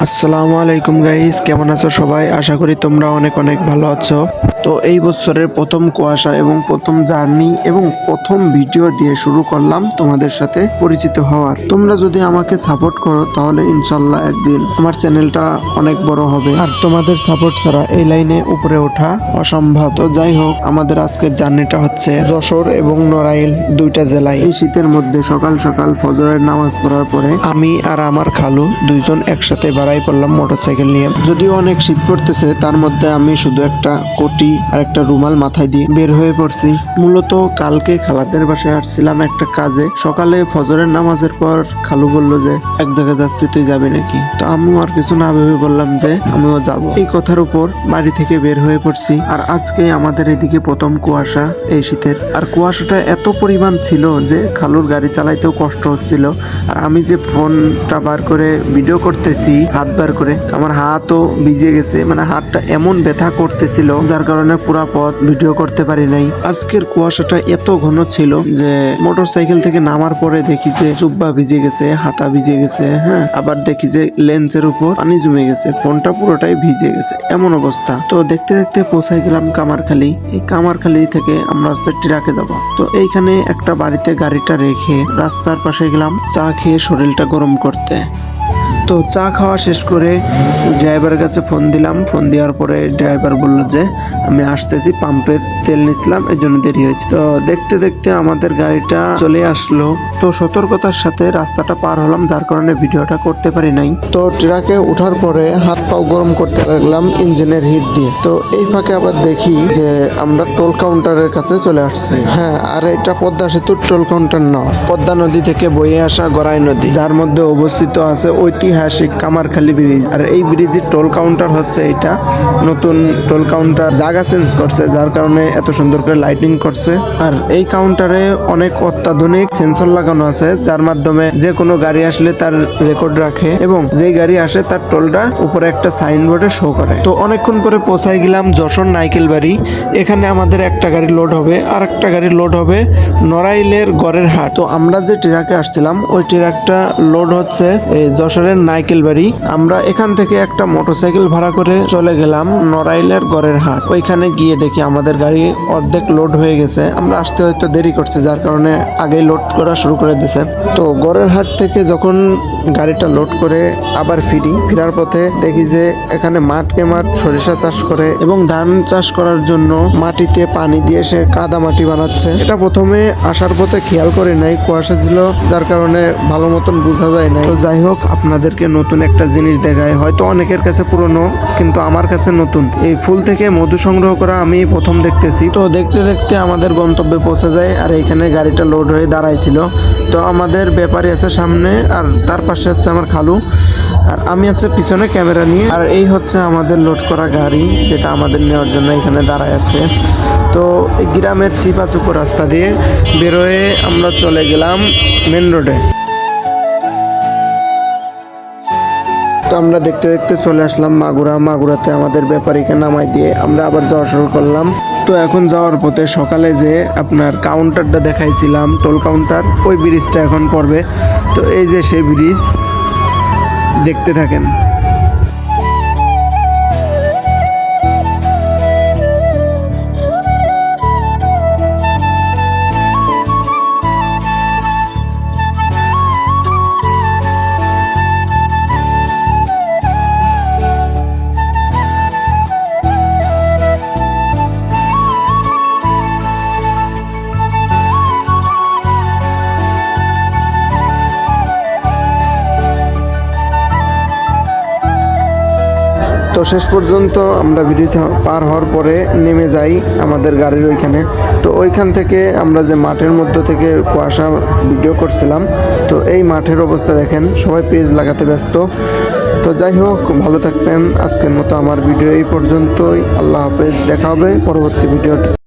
আসসালামু আলাইকুম গাইস, কেমন আছো সবাই? আশা করি তোমরা অনেক অনেক ভালো আছো। তো এই বছরের প্রথম কুয়াশা এবং প্রথম জার্নি এবং প্রথম ভিডিও দিয়ে শুরু করলাম তোমাদের সাথে পরিচিত হওয়ার। তোমরা যদি আমাকে সাপোর্ট করো তাহলে ইনশাল্লাহ একদিন আমার চ্যানেলটা অনেক বড় হবে, আর তোমাদের সাপোর্ট ছাড়া এই লাইনে উপরে ওঠা অসম্ভব। তো যাই হোক, আমাদের আজকের জার্নিটা হচ্ছে যশোর এবং নড়াইল দুইটা জেলায়। এই শীতের মধ্যে সকাল সকাল ফজরের নামাজ পড়ার পরে আমি আর আমার খালু দুইজন একসাথে বাড়াই পড়লাম মোটরসাইকেল নিয়ে। যদিও অনেক শীত পড়তেছে, তার মধ্যে আমি শুধু একটা কোটি আর একটা রুমাল মাথায় দিয়ে বের হয়ে পড়ছি। মূলত কালকে খালাদের বাসায় আসছিলাম একটা কাজে। সকালে ফজরের নামাজের পর খালু বলল যে এক জায়গায় যাচ্ছি, তুই যাবি নাকি? তো আমিও আর কিছু না ভেবে বললাম যে আমিও যাব। এই কথার উপর বাড়ি থেকে বের হয়ে পড়ছি। আর আজকে আমাদের এদিকে প্রথম কুয়াশা এই শীতের। আর কুয়াশাটা এত পরিমাণ ছিল যে খালুর গাড়ি চালাইতেও কষ্ট হচ্ছিল। আর আমি যে ফোনটা বার করে ভিডিও করতেছি হাত বার করে, আমার হাতও ভিজে গেছে, মানে হাতটা এমন ব্যথা করতেছিল যার কারণে পুরা পথ ভিডিও করতে পারি নাই। আজকের কুয়াশাটা এত ঘন ছিল যে মোটরসাইকেল থেকে নামার পরে দেখি যে জুব্বা ভিজে গেছে, হাতা ভিজে গেছে, হ্যাঁ, আবার দেখি যে লেন্সের উপর পানি জমে গেছে, ফোনটা পুরোটাই ভিজে গেছে, এমন অবস্থা। তো দেখতে দেখতে পৌঁছাই গেলাম কামারখালী। এই কামারখালী থেকে আমরা হচ্ছে ট্রাকে যাব। তো এইখানে একটা বাড়িতে গাড়িটা রেখে রাস্তার পাশে গেলাম চা খেয়ে শরীরটা গরম করতে। তো চা খাওয়া শেষ করে ড্রাইভারের কাছে ফোন দিলাম। ফোন দেওয়ার পরে ড্রাইভার বলল যে আমি আসতেছি, পাম্পে তেল নিছিলাম, এর জন্য দেরি হয়েছে। তো দেখতে দেখতে আমাদের গাড়িটা চলে আসলো। তো সতর্কতার সাথে রাস্তাটা পার হলাম, যার কারণে ভিডিওটা করতে পারি নাই। তো ট্রাকে ওঠার পরে হাত পাও গরম করতে লাগলাম ইঞ্জিনের হিট দিয়ে। তো এই ফাঁকে আবার দেখি যে আমরা টোল কাউন্টারের কাছে চলে আসছি। হ্যাঁ, আর এটা পদ্মা সেতুর টোল কাউন্টার নয়, পদ্মা নদী থেকে বয়ে আসা গড়াই নদী, যার মধ্যে অবস্থিত আছে ঐতিহাসিক কামারখালী ব্রিজ। আর এই ব্রিজের টোল কাউন্টার হচ্ছে এটা। নতুন টোল কাউন্টার জায়গা চেঞ্জ করছে, যার কারণে এত সুন্দর করে লাইটিং করছে। আর এই কাউন্টারে অনেক অত্যাধুনিক সেন্সর লাগানো আছে, যার মাধ্যমে যে কোনো গাড়ি আসলে তার রেকর্ড রাখে এবং যে গাড়ি আসে তার টোলটা উপরে একটা সাইনবোর্ডে শো করে। তো অনেকক্ষণ পরে পৌঁছাই গেলাম যশোর নাইকেল বাড়ি। এখানে আমাদের একটা গাড়ি লোড হবে, আর একটা গাড়ি লোড হবে নড়াইলের গড়ের হাট। তো আমরা যে ট্রাকে আসছিলাম ওই ট্রাকটা লোড হচ্ছে যশোরের নাইকেল বাড়ি। আমরা এখান থেকে একটা মোটরসাইকেল ভাড়া করে চলে গেলাম নড়াইলের গড়ের হাট। ওইখানে গিয়ে দেখি আমাদের গাড়ি অর্ধেক লোড হয়ে গেছে। আমরা আসতে হয়তো দেরি করছে, যার কারণে আগেই লোড করা শুরু করে দিয়েছে। তো গড়ের হাট থেকে যখন গাড়িটা লোড করে আবার ফেরার পথে দেখি যে এখানে মাঠকে মাঠ সরিষা চাষ করে এবং ধান চাষ করার জন্য মাটিতে পানি দিয়ে সে কাদা মাটি বানাচ্ছে। এটা প্রথমে আসার পথে খেয়াল করে নাই, কুয়াশা ছিল যার কারণে ভালো মতন বোঝা যায় নাই। তো যাই হোক, আপনাদেরকে নতুন একটা জিনিস দেখায়, হয়তো অনেকের কাছে পুরনো কিন্তু আমার কাছে নতুন। এই ফুল থেকে মধু সংগ্রহ করা আমি প্রথম দেখতেছি। তো দেখতে দেখতে আমাদের গন্তব্যে পৌঁছে যায়। আর এইখানে গাড়িটা লোড হয়ে দাঁড়াইছিল। তো আমাদের ব্যাপারী আছে সামনে, আর তার পাশে হচ্ছে আমার খালু, আর আমি আছে পিছনে ক্যামেরা নিয়ে। আর এই হচ্ছে আমাদের লোড করা গাড়ি, যেটা আমাদের নেওয়ার জন্য এখানে দাঁড়ায় আছে। তো এই গ্রামের চিপাচুপো রাস্তা দিয়ে বেরোয় আমরা চলে গেলাম মেন রোডে। তো আমরা দেখতে দেখতে চলে আসলাম মাগুরাতে আমাদের ব্যাপারীকে নামাই দিয়ে আমরা আবার যাওয়া শুরু করলাম। তো এখন যাওয়ার পথে সকালে যে আপনার কাউন্টারটা দেখাইছিলাম টোল কাউন্টার, ওই ব্রিজটা এখন পড়বে। তো এই যে সেই ব্রিজ, দেখতে থাকেন। তো শেষ পর্যন্ত আমরা ব্রিজ পার হওয়ার পরে নেমে যাই আমাদের গাড়ির ওইখানে। তো ওইখান থেকে আমরা যে মাঠের মধ্য থেকে কুয়াশা ভিডিও করছিলাম, তো এই মাঠের অবস্থা দেখেন, সবাই পেজ লাগাতে ব্যস্ত। তো যাই হোক, ভালো থাকবেন। আজকের মতো আমার ভিডিও এই পর্যন্তই। আল্লাহ হাফেজ, দেখা হবে পরবর্তী ভিডিওতে।